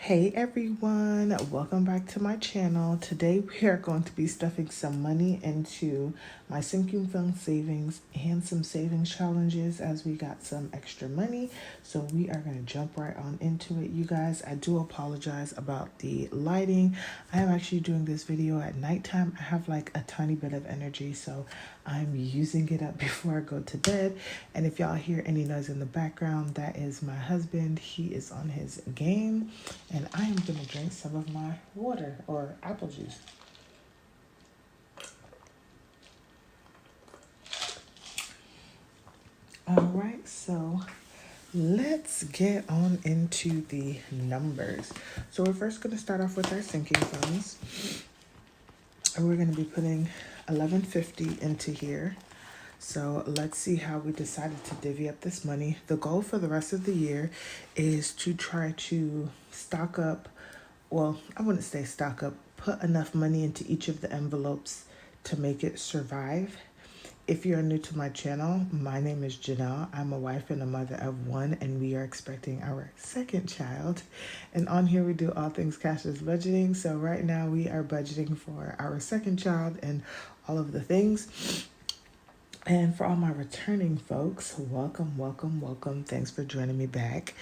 Hey everyone, welcome back to my channel. Today we are going to be stuffing some money into my sinking fund savings and some savings challenges as we got some extra money. So we are going to jump right on into it, you guys. I do apologize about the lighting. I am actually doing this video at nighttime. I have like a tiny bit of energy, so I'm using it up before I go to bed. And if y'all hear any noise in the background, that is my husband. He is on his game. And I am going to drink some of my water or apple juice. All right, so let's get on into the numbers. So we're first going to start off with our sinking funds. And we're going to be putting $11.50 into here. So let's see how we decided to divvy up this money. The goal for the rest of the year is to try to stock up. Well, I wouldn't say stock up, put enough money into each of the envelopes to make it survive. If you're new to my channel, my name is Janelle. I'm a wife and a mother of one, and we are expecting our second child. And on here, we do all things cashless budgeting. So right now we are budgeting for our second child and all of the things. And for all my returning folks, welcome, welcome, welcome. Thanks for joining me back.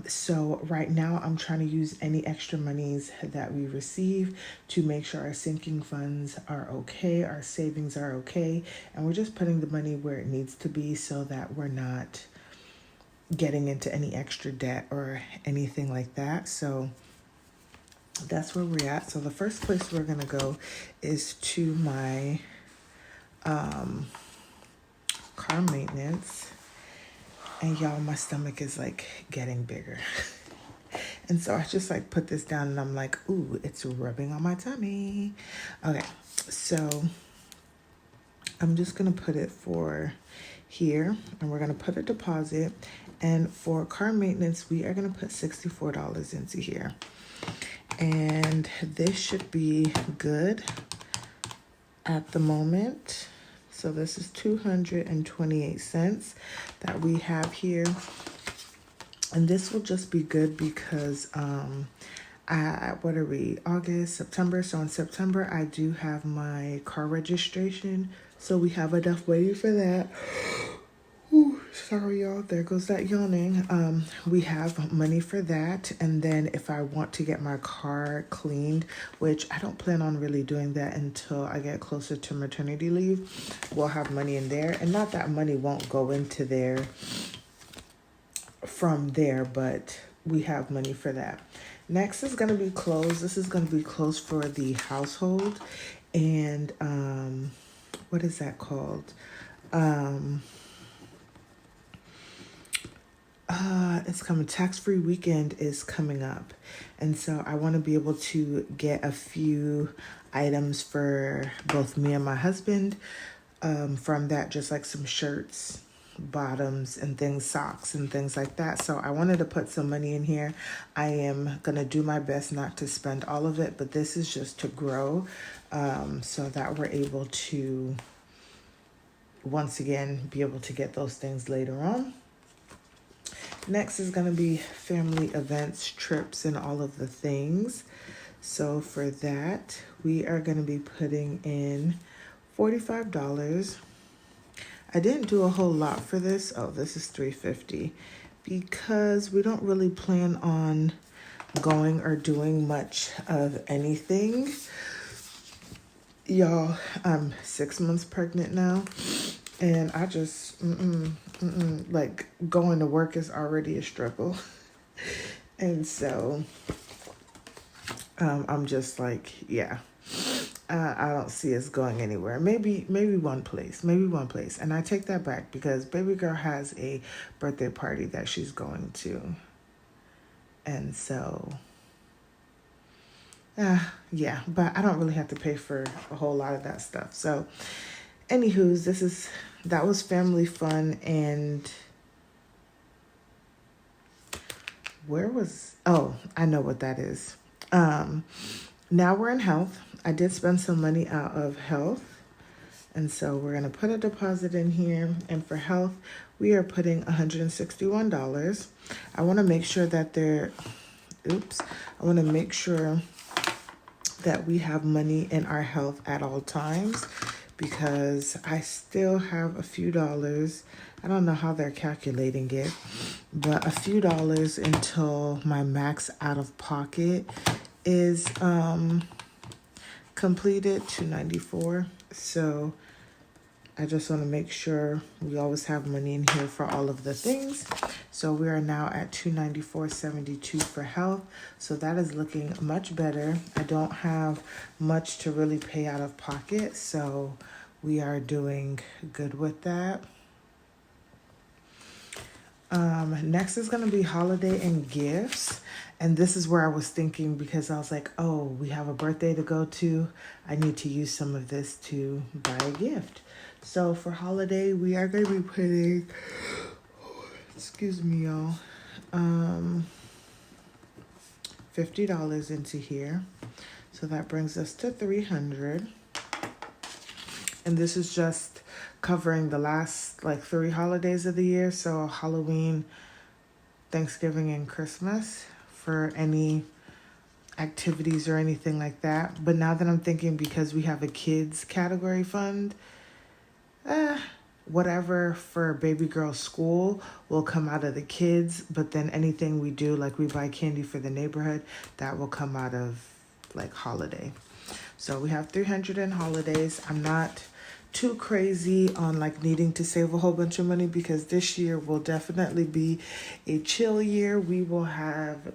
So right now I'm trying to use any extra monies that we receive to make sure our sinking funds are okay, our savings are okay, and we're just putting the money where it needs to be so that we're not getting into any extra debt or anything like that. So that's where we're at. So the first place we're gonna go is to my car maintenance. And y'all, my stomach is like getting bigger. And so I just like put this down and I'm like, ooh, it's rubbing on my tummy. Okay, so I'm just gonna put it for here and we're gonna put a deposit. And for car maintenance, we are gonna put $64 into here. And this should be good at the moment. So this is 228 cents that we have here. And this will just be good because what are we? August, September. So in September, I do have my car registration. So we have enough money for that. Ooh, sorry, y'all. There goes that yawning. We have money for that. And then if I want to get my car cleaned, which I don't plan on really doing that until I get closer to maternity leave, we'll have money in there. And not that money won't go into there from there, but we have money for that. Next is going to be clothes. This is going to be clothes for the household. And what is that called? It's coming. Tax-free weekend is coming up. And so I want to be able to get a few items for both me and my husband from that, just like some shirts, bottoms and things, socks and things like that. So I wanted to put some money in here. I am going to do my best not to spend all of it, but this is just to grow so that we're able to, once again, be able to get those things later on. Next is going to be family events, trips, and all of the things. So for that, we are going to be putting in $45. I didn't do a whole lot for this. Oh, this is $3.50 because we don't really plan on going or doing much of anything. Y'all, I'm 6 months pregnant now. And I just, like going to work is already a struggle. And so I'm just like, yeah, I don't see us going anywhere. Maybe one place. And I take that back because baby girl has a birthday party that she's going to. And so, yeah, but I don't really have to pay for a whole lot of that stuff. So anywho's, that was family fun. And I know what that is. Now we're in health. I did spend some money out of health. And so we're going to put a deposit in here. And for health, we are putting $161. I want to make sure that I want to make sure that we have money in our health at all times, because I still have a few dollars. I don't know how they're calculating it, but a few dollars until my max out of pocket is completed, $294. So I just want to make sure we always have money in here for all of the things. So we are now at $294.72 for health. So that is looking much better. I don't have much to really pay out of pocket, so we are doing good with that. Next is going to be holiday and gifts. And this is where I was thinking, because I was like, oh, we have a birthday to go to. I need to use some of this to buy a gift. So for holiday, we are going to be putting, excuse me, y'all, $50 into here. So that brings us to $300. And this is just covering the last like 3 holidays of the year. So Halloween, Thanksgiving, and Christmas, for any activities or anything like that. But now that I'm thinking, because we have a kids category fund, whatever for baby girl school will come out of the kids, but then anything we do, like we buy candy for the neighborhood, that will come out of like holiday. So we have 300 in holidays. I'm not too crazy on like needing to save a whole bunch of money, because this year will definitely be a chill year. We will have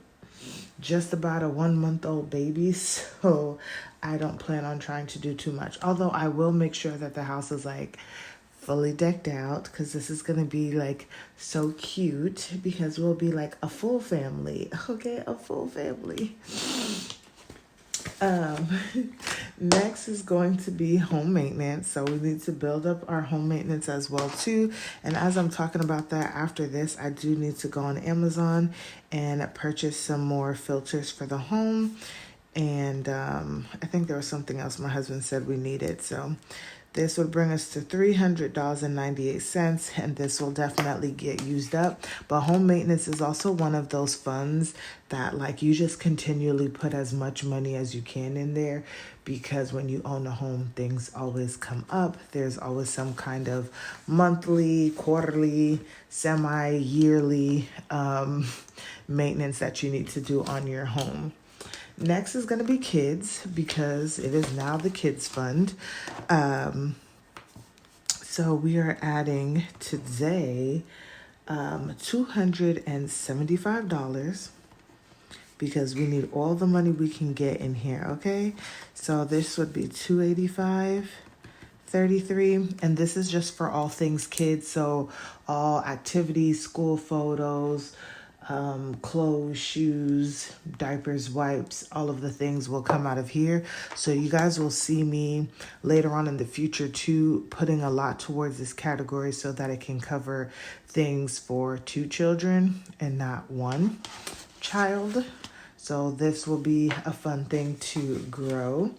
just about a 1-month-old baby, so I don't plan on trying to do too much. Although I will make sure that the house is like fully decked out, because this is gonna be like so cute, because we'll be like a full family. Okay, a full family. Next is going to be home maintenance. So we need to build up our home maintenance as well too. And as I'm talking about that, after this, I do need to go on Amazon and purchase some more filters for the home. And I think there was something else my husband said we needed. So this would bring us to $300.98, and this will definitely get used up. But home maintenance is also one of those funds that like you just continually put as much money as you can in there, because when you own a home, things always come up. There's always some kind of monthly, quarterly, semi-yearly maintenance that you need to do on your home. Next is going to be kids, because it is now the kids fund. So we are adding today $275, because we need all the money we can get in here, okay? So this would be $285.33, and this is just for all things kids. So all activities, school photos, clothes, shoes, diapers, wipes, all of the things will come out of here. So you guys will see me later on in the future too, putting a lot towards this category so that it can cover things for 2 children and not 1 child. So this will be a fun thing to grow.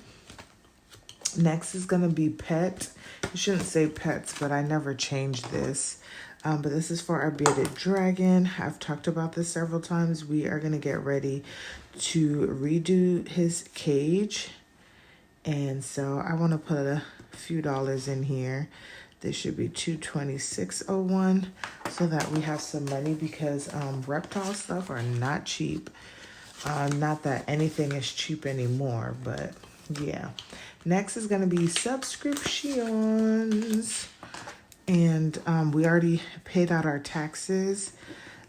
Next is going to be pet. You shouldn't say pets, but I never changed this. But this is for our bearded dragon. I've talked about this several times. We are going to get ready to redo his cage. And so I want to put a few dollars in here. This should be $226.01, so that we have some money, because reptile stuff are not cheap. Not that anything is cheap anymore, but yeah. Next is going to be subscriptions. And we already paid out our taxes.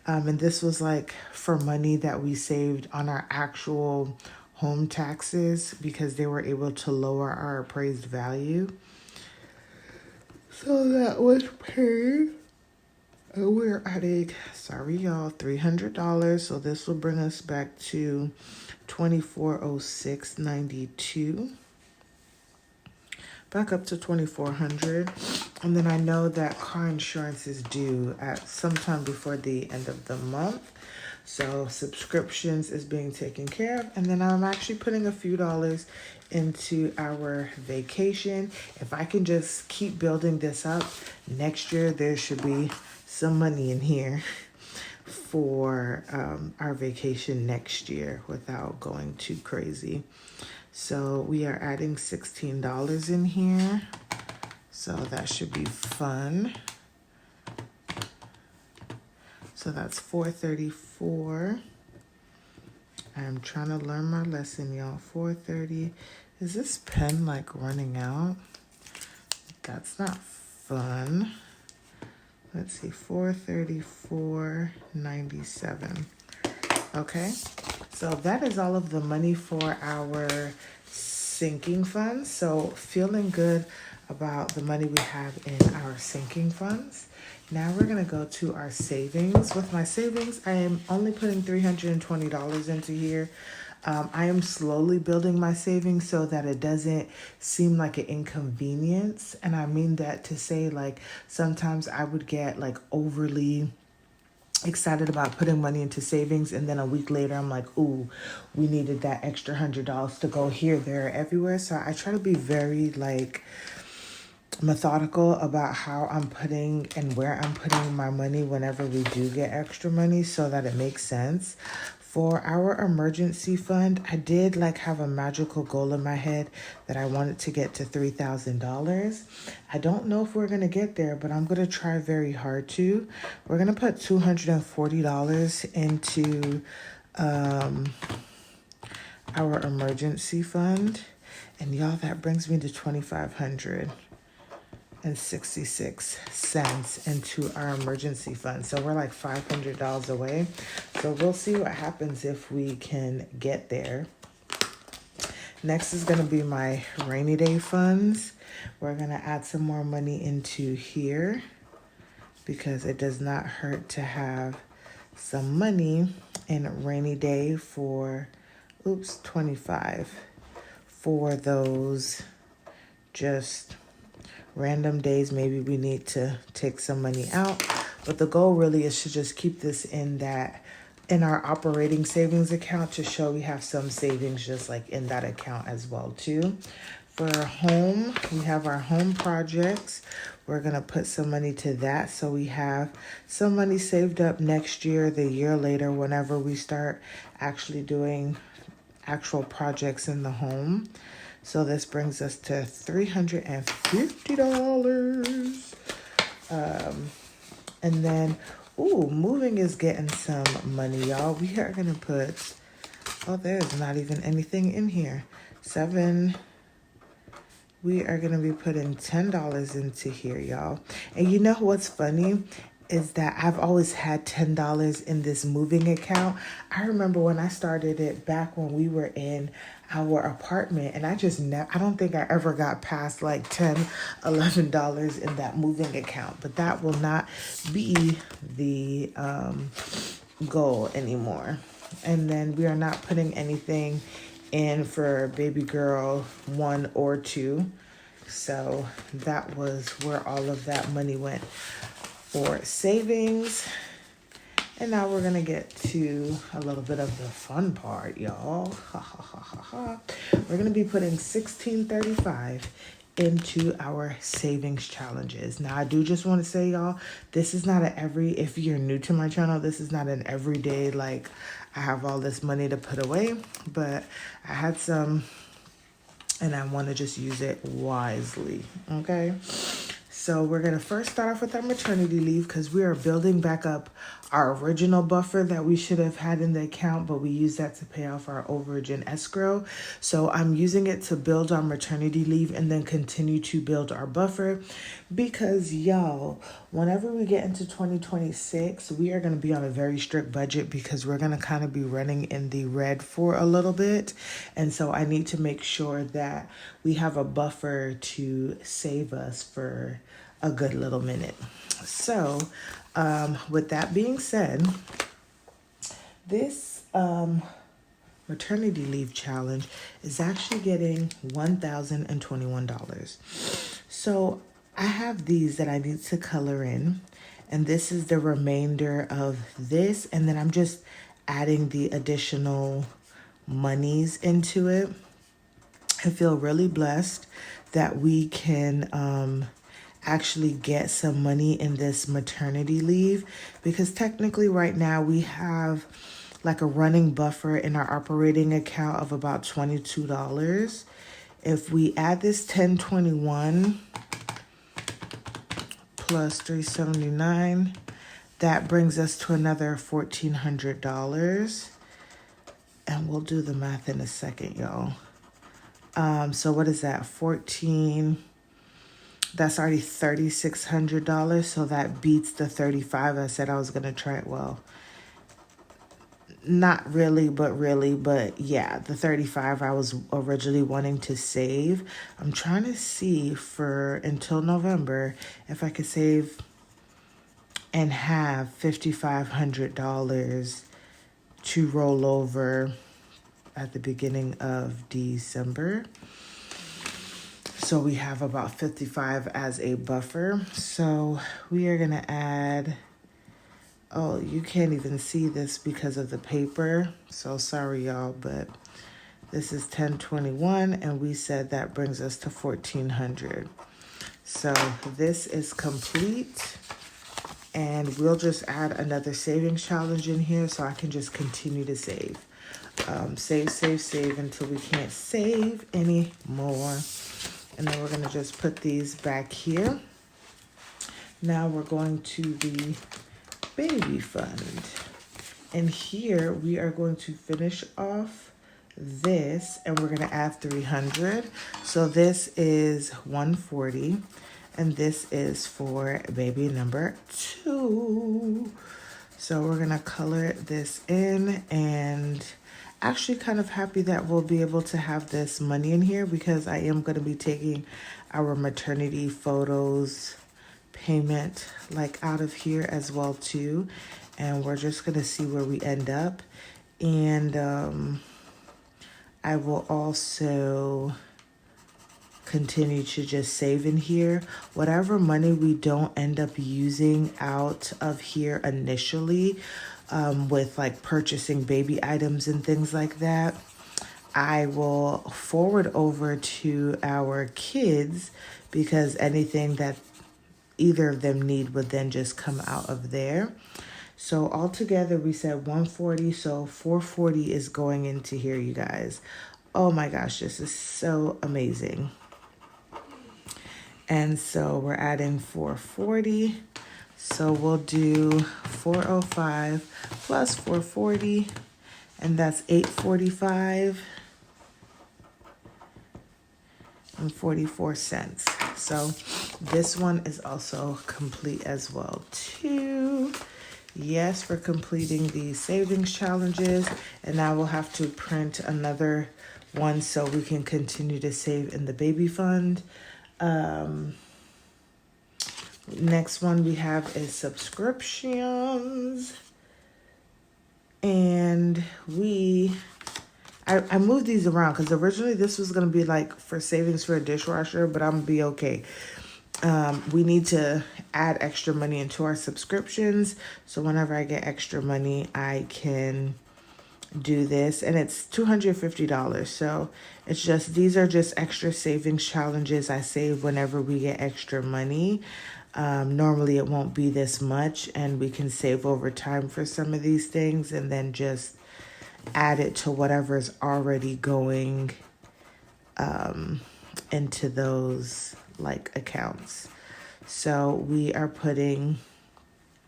And this was like for money that we saved on our actual home taxes, because they were able to lower our appraised value. So that was paid. And we're adding, sorry y'all, $300. So this will bring us back to $2406.92. Back up to $2,400. And then I know that car insurance is due at sometime before the end of the month. So subscriptions is being taken care of. And then I'm actually putting a few dollars into our vacation. If I can just keep building this up, next year there should be some money in here for our vacation next year without going too crazy. So we are adding $16 in here. So that should be fun. So that's $434. I'm trying to learn my lesson, y'all. $430. Is this pen like running out? That's not fun. Let's see, $434.97. Okay, so that is all of the money for our sinking funds. So feeling good about the money we have in our sinking funds. Now we're gonna go to our savings. With my savings, I am only putting $320 into here. I am slowly building my savings so that it doesn't seem like an inconvenience. And I mean that to say, like, sometimes I would get like overly excited about putting money into savings, and then a week later I'm like, ooh, we needed that extra $100 to go here, there, everywhere. So I try to be very like methodical about how I'm putting and where I'm putting my money whenever we do get extra money so that it makes sense. For our emergency fund, I did like have a magical goal in my head that I wanted to get to $3,000. I don't know if we're going to get there, but I'm going to try very hard to. We're going to put $240 into our emergency fund. And y'all, that brings me to $2,566 into our emergency fund. So we're like $500 away. So we'll see what happens if we can get there. Next is going to be my rainy day funds. We're going to add some more money into here because it does not hurt to have some money in rainy day for, 25 for those just random days. Maybe we need to take some money out, but the goal really is to just keep this in our operating savings account to show we have some savings just like in that account as well too. For home, we have our home projects. We're gonna put some money to that so we have some money saved up next year, the year later, whenever we start actually doing actual projects in the home. So this brings us to $350. And then, moving is getting some money, y'all. We are going to put, there's not even anything in here. We are going to be putting $10 into here, y'all. And you know what's funny? Is that I've always had $10 in this moving account. I remember when I started it back when we were in our apartment, and I don't think I ever got past like $10, $11 in that moving account, but that will not be the goal anymore. And then we are not putting anything in for baby girl 1 or 2. So that was where all of that money went for savings. And now we're gonna get to a little bit of the fun part, y'all. We're gonna be putting $16.35 into our savings challenges. Now I do just want to say, y'all, this is not if you're new to my channel, this is not an everyday like I have all this money to put away, but I had some and I want to just use it wisely. Okay, so we're going to first start off with our maternity leave because we are building back up our original buffer that we should have had in the account, but we use that to pay off our overage and escrow. So I'm using it to build our maternity leave and then continue to build our buffer because, y'all, whenever we get into 2026, we are going to be on a very strict budget because we're going to kind of be running in the red for a little bit. And so I need to make sure that we have a buffer to save us for a good little minute. So with that being said, this maternity leave challenge is actually getting $1,021. So I have these that I need to color in, and this is the remainder of this, and then I'm just adding the additional monies into it. I feel really blessed that we can actually get some money in this maternity leave, because technically right now we have like a running buffer in our operating account of about $22. If we add this 1021 plus 379, that brings us to another $1,400. And we'll do the math in a second, y'all. So what is that? 14. That's already $3,600. So that beats the 35 I said I was gonna try. Well, not really, but yeah, the 35 I was originally wanting to save. I'm trying to see for until November if I could save and have $5,500 to roll over at the beginning of December. So we have about 55 as a buffer. So we are gonna add, oh, you can't even see this because of the paper. So sorry, y'all, but this is 1021, and we said that brings us to 1,400. So this is complete, and we'll just add another savings challenge in here so I can just continue to save. Save until we can't save anymore. And then we're gonna just put these back here. Now we're going to the baby fund. And here we are going to finish off this, and we're gonna add 300. So this is 140, and this is for baby number 2. So we're gonna color this in, and actually kind of happy that we'll be able to have this money in here, because I am going to be taking our maternity photos payment like out of here as well too, and we're just going to see where we end up. And I will also continue to just save in here. Whatever money we don't end up using out of here initially, with like purchasing baby items and things like that, I will forward over to our kids, because anything that either of them need would then just come out of there. So altogether we said 140, so 440 is going into here, you guys. Oh my gosh, this is so amazing. And so we're adding 440. So we'll do 405 plus 440, and that's 845 and 44 cents. So this one is also complete as well too. Yes, for completing these savings challenges. And now we'll have to print another one so we can continue to save in the baby fund. Next one we have is subscriptions. And I moved these around because originally this was going to be like for savings for a dishwasher, but I'm going to be okay. We need to add extra money into our subscriptions. So whenever I get extra money, I can do this, and it's $250. So it's just, these are just extra savings challenges I save whenever we get extra money. Normally it won't be this much, and we can save over time for some of these things and then just add it to whatever's already going into those like accounts. So we are putting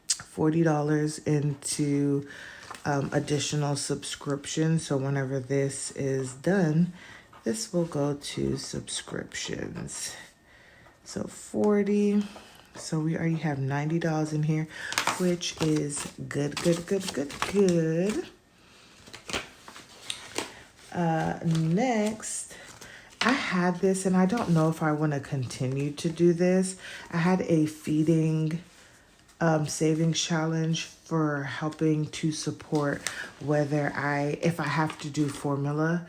$40 into additional subscriptions. So whenever this is done, this will go to subscriptions. So 40. So we already have $90 in here, which is good. Next, I had this, and I don't know if I want to continue to do this. I had a feeding savings challenge for helping to support if I have to do formula,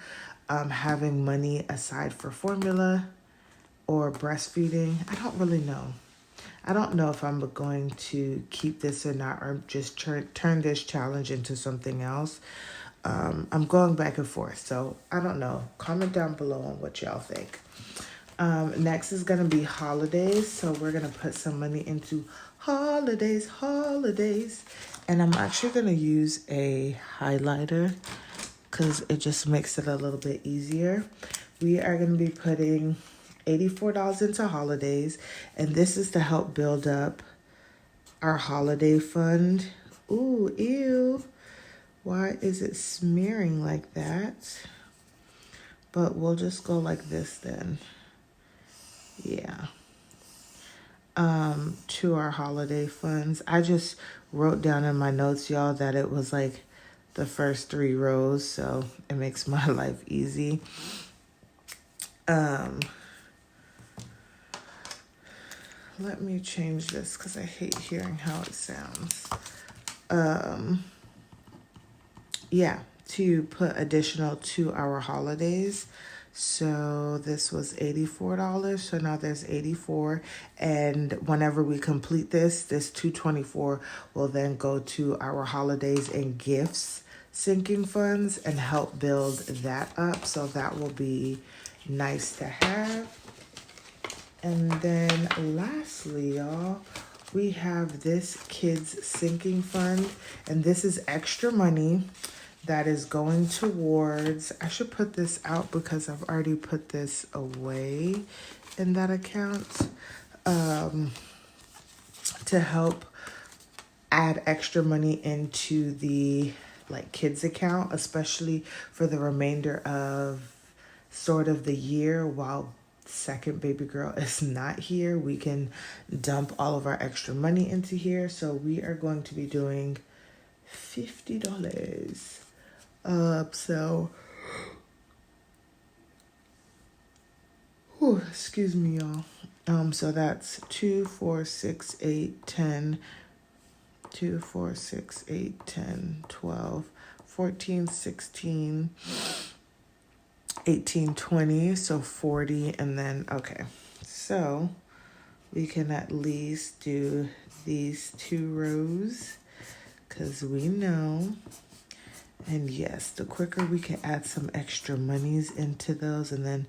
having money aside for formula or breastfeeding. I don't really know. I don't know if I'm going to keep this or not, or just turn this challenge into something else. I'm going back and forth, so I don't know. Comment down below on what y'all think. Next is gonna be holidays. So we're gonna put some money into holidays. And I'm actually gonna use a highlighter because it just makes it a little bit easier. We are gonna be putting $84 into holidays, and this is to help build up our holiday fund. Ooh, ew. Why is it smearing like that? But we'll just go like this then. Yeah. To our holiday funds. I just wrote down in my notes, y'all, that it was like the first 3 rows, so it makes my life easy. Let me change this because I hate hearing how it sounds. Yeah, to put additional to our holidays. So this was $84. So now there's 84. And whenever we complete this 224 will then go to our holidays and gifts sinking funds and help build that up. So that will be nice to have. And then lastly, y'all, we have this kids sinking fund, and this is extra money that is going towards, I should put this out because I've already put this away in that account, to help add extra money into the like kids account, especially for the remainder of sort of the year while second baby girl is not here. We can dump all of our extra money into here. So we are going to be doing $50 up. So excuse me, y'all. So that's 2, 4, 6, 8, 10, 2, 4, 6, 8, 10, 12, 14, 16, 18, 20, so 40, and then, okay. So we can at least do these 2 rows because we know. And yes, the quicker we can add some extra monies into those, and then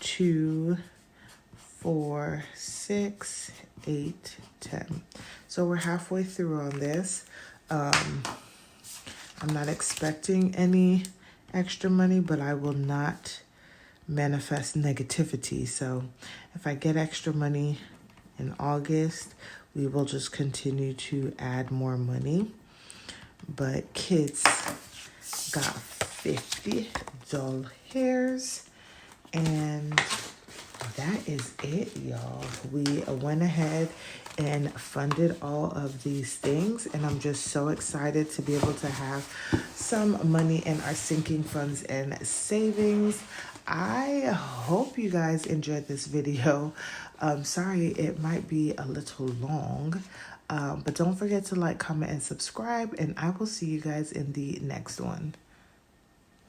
2, 4, 6, 8, 10. So we're halfway through on this. I'm not expecting any extra money, but I will not manifest negativity. So if I get extra money in August, we will just continue to add more money. But kids got $50, and that is it, y'all. We went ahead and funded all of these things, and I'm just so excited to be able to have some money in our sinking funds and savings. I hope you guys enjoyed this video. Sorry it might be a little long, but don't forget to like, comment, and subscribe, and I will see you guys in the next one.